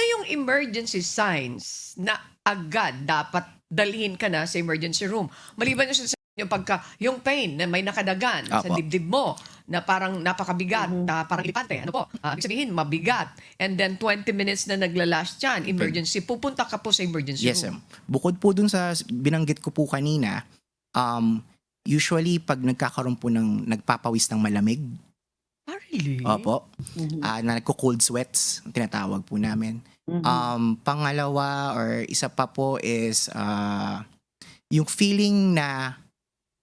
yung emergency signs na agad dapat dalhin ka na sa emergency room? Maliban yung sa yung pain na may nakadagan sa Opo. dibdib mo na parang napakabigat, Mhm. parang lipante. Ano po? Ibig sabihin, mabigat. And then 20 minutes na naglalast yan, emergency. Pupunta ka po sa emergency Yes, room. ma'am. Bukod po dun sa binanggit ko po kanina, usually pag nagkakaroon po ng nagpapawis ng malamig, Really? opo, Mhm. na nagko-cold sweats, ang tinatawag po namin. Mhm. Pangalawa or isa pa po is yung feeling na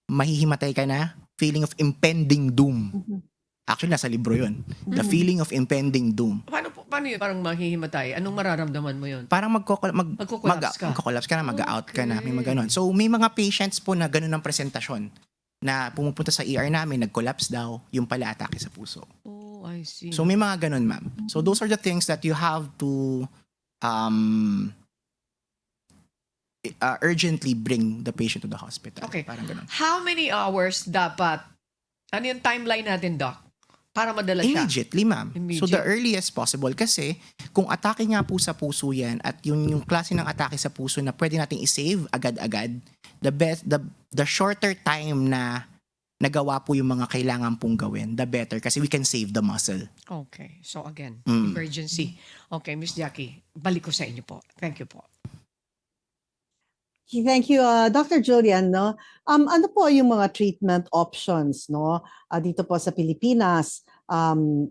mahihimatay ka na, feeling of impending doom. Mhm. Actually, nasa libro yun. The Mhm. feeling of impending doom. Paano yun? Parang mahihimatay? Anong mararamdaman mo yun? Parang Magko-collapse ka? magko-collapse ka na, mag-out ka na, may mga Okay. ganon. So, may mga patients po na ganon ang presentasyon na pumupunta sa ER namin, nag-collapse daw, yung pala atake sa puso. Oh, I see. So, may mga ganon, ma'am. So, those are the things that you have to urgently bring the patient to the hospital. Okay. Parang ganon. How many hours dapat, ano yung timeline natin, Doc? Para madala siya? Immediately, ma'am. So, the Immediate. earliest possible. Kasi, kung atake nga po sa puso yan at yung klase ng atake sa puso na pwede nating i-save agad-agad, the shorter time na nagawa po yung mga kailangan pong gawin, the better. Kasi we can save the muscle. Okay. So again, Mm. emergency. Okay, Miss Jackie, balik ko sa inyo po. Thank you po. Thank you, Dr. Julian. No? Ano po yung mga treatment options no? Dito po sa Pilipinas?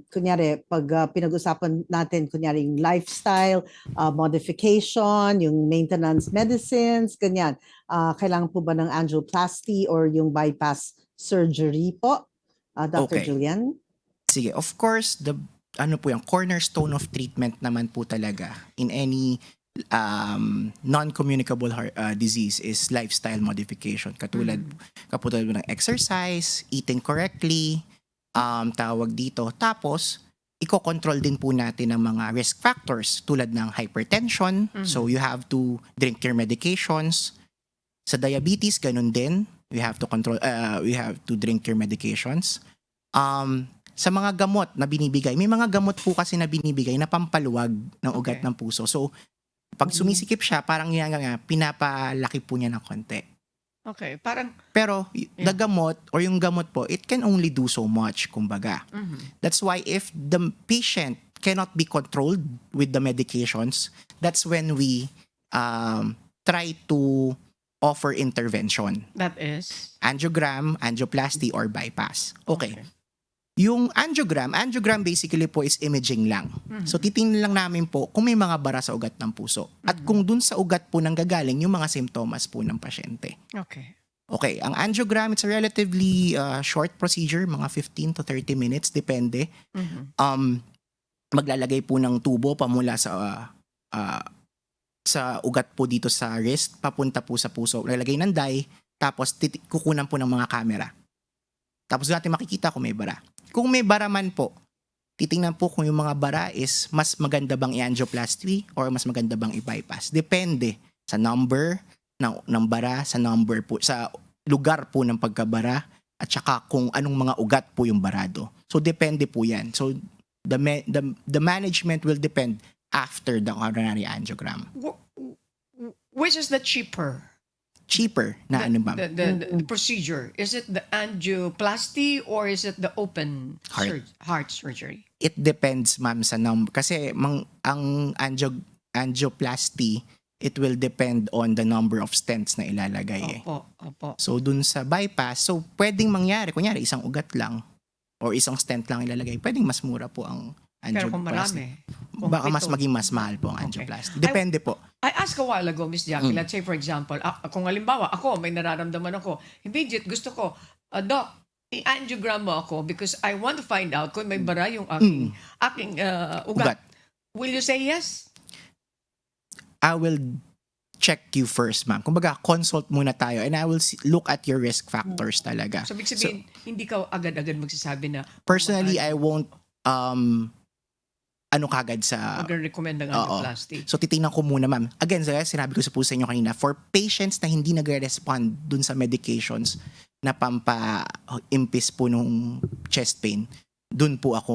Kunyari, pag pinag-usapan natin, kunyari yung lifestyle, modification, yung maintenance medicines, ganyan. Kailangan po ba ng angioplasty or yung bypass surgery po? Dr. Okay. Julian? Sige, of course, ano po yung cornerstone of treatment naman po talaga in any non-communicable disease is lifestyle modification. Katulad ng exercise, eating correctly, tawag dito. Tapos, iko-control din po natin ang mga risk factors tulad ng hypertension. So, you have to drink your medications. Sa diabetes, ganun din. We have to drink your medications. Sa mga gamot na binibigay, may mga gamot po kasi na binibigay na pampaluwag ng ugat Okay. ng puso. So, pag sumisikip siya, parang pinapalaki po niya ng konti. Okay, parang, Pero, the gamot or yung gamot po, it can only do so much, kumbaga. That's why if the patient cannot be controlled with the medications, that's when we try to offer intervention. that is... Angiogram, angioplasty, or bypass. Okay. Yung angiogram basically po is imaging lang. So titingnan lang namin po kung may mga bara sa ugat ng puso. At kung dun sa ugat po nanggagaling yung mga simptomas po ng pasyente. Okay. Okay, ang angiogram, it's a relatively short procedure, mga 15 to 30 minutes, depende. Maglalagay po ng tubo pamula sa ugat po dito sa wrist, papunta po sa puso. Lalagay ng dye, tapos kukunan po ng mga camera. Tapos natin makikita kung may bara. Kung may bara man po, titingnan po kung yung mga bara is mas maganda bang i-angioplasty or mas maganda bang i-bypass. Depende sa number ng bara, sa number po, sa lugar po ng pagkabara, at saka kung anong mga ugat po yung barado. So depende po yan. So the management will depend after the coronary angiogram. Which is the cheaper? Cheaper na ano ba? The procedure. Is it the angioplasty or is it the open heart surgery? It depends, ma'am, sa number. Kasi ang angioplasty, it will depend on the number of stents na ilalagay. Opo. So, dun sa bypass, so pwedeng mangyari, kunyari, isang ugat lang or isang stent lang ilalagay, pwedeng mas mura po ang Pero kung angioplasty. marami. Kung Baka mas pito. maging mas mahal po ang Okay. angioplasty. Depende po. I asked a while ago, Miss Jackie, let's say for example, kung halimbawa ako, may nararamdaman ako, immediate gusto ko, Doc, i-angiogram mo ako because I want to find out kung may bara yung aking ugat. Ugat. Will you say yes? I will check you first, ma'am. Kumbaga, consult muna tayo and I will look at your risk factors talaga. So, ibig sabihin, hindi ka agad-agad magsasabi na Personally, I won't kagad sa mag-recommend ng Oo. angioplasty. So, titingnan ko muna, ma'am. Again, sinabi ko sa inyo kanina, for patients na hindi nagre-respond dun sa medications na pampa-impis po nung chest pain, dun po ako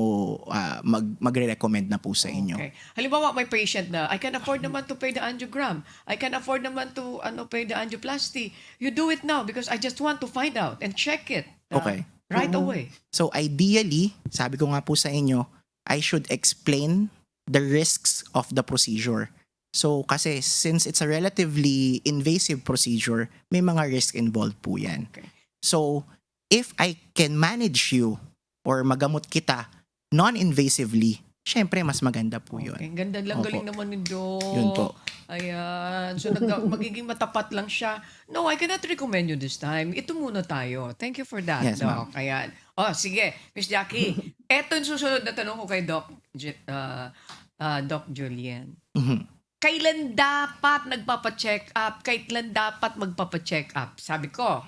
magre-recommend na po sa inyo. Okay. Halimbawa, may patient na, I can afford naman to pay the angiogram. I can afford naman to pay the angioplasty. You do it now because I just want to find out and check it. Okay. Right away. So ideally, sabi ko nga po sa inyo, I should explain the risks of the procedure. So kasi since it's a relatively invasive procedure, may mga risk involved po yan. Okay. So if I can manage you or magamot kita non-invasively, syempre mas maganda po yun. Okay. Ganda lang, Opo. galing naman ni Doc. Yun po. Ayan. So, magiging matapat lang siya. No, I cannot recommend you this time. Ito muna tayo. Thank you for that, Yes, ma'am. Doc. Ayan. Oh, sige. Miss Jackie, eto yung susunod na tanong ko kay Doc, Doc Julian. Mhm. Kailan dapat nagpapa-check up? Kailan dapat magpapa-check up? Sabi ko,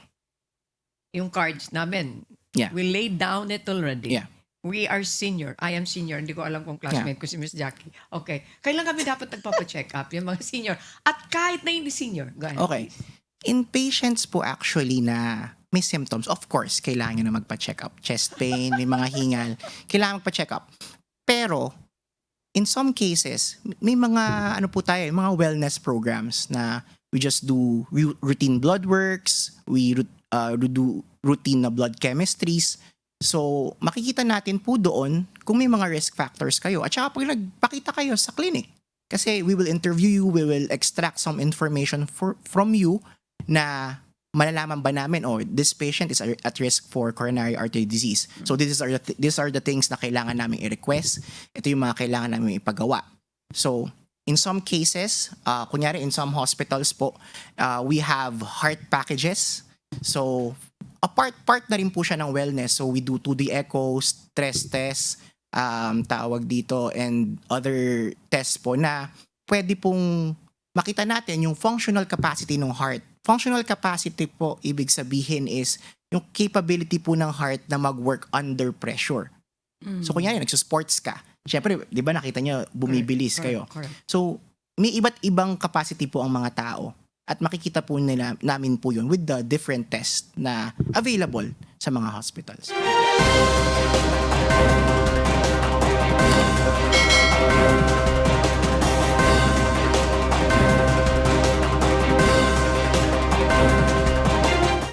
yung cards namin, Yeah. we laid down it already. Yeah. We are senior. I am senior. Hindi ko alam kung classmate ko si Miss Jackie. Okay. Kailan kami dapat nagpapa-check up? Yung mga senior. At kahit na hindi senior. Go ahead. Okay. In patients po actually na may symptoms, of course, kailangan nyo na magpa-check up. Chest pain, may mga hingal, kailangan magpa-check up. Pero, in some cases, may mga, ano po tayo, mga wellness programs na we just do routine blood works, we do routine na blood chemistries. So, makikita natin po doon kung may mga risk factors kayo. At saka pag nagpakita kayo sa clinic, kasi we will interview you, we will extract some information from you na malalaman ba namin, oh, this patient is at risk for coronary artery disease. So, these are the things na kailangan namin i-request. Ito yung mga kailangan namin ipagawa. So, in some cases, kunyari in some hospitals po, we have heart packages. So, part na rin po siya ng wellness. So, we do 2D echo, stress test, tawag dito, and other tests po na pwede pong makita natin yung functional capacity ng heart. Functional capacity po, ibig sabihin is yung capability po ng heart na mag-work under pressure. So, kunyari, nagsusports ka. Siyempre, di ba nakita nyo, bumibilis kayo. Correct. So, may iba't ibang capacity po ang mga tao. At makikita po namin po yun with the different tests na available sa mga hospitals.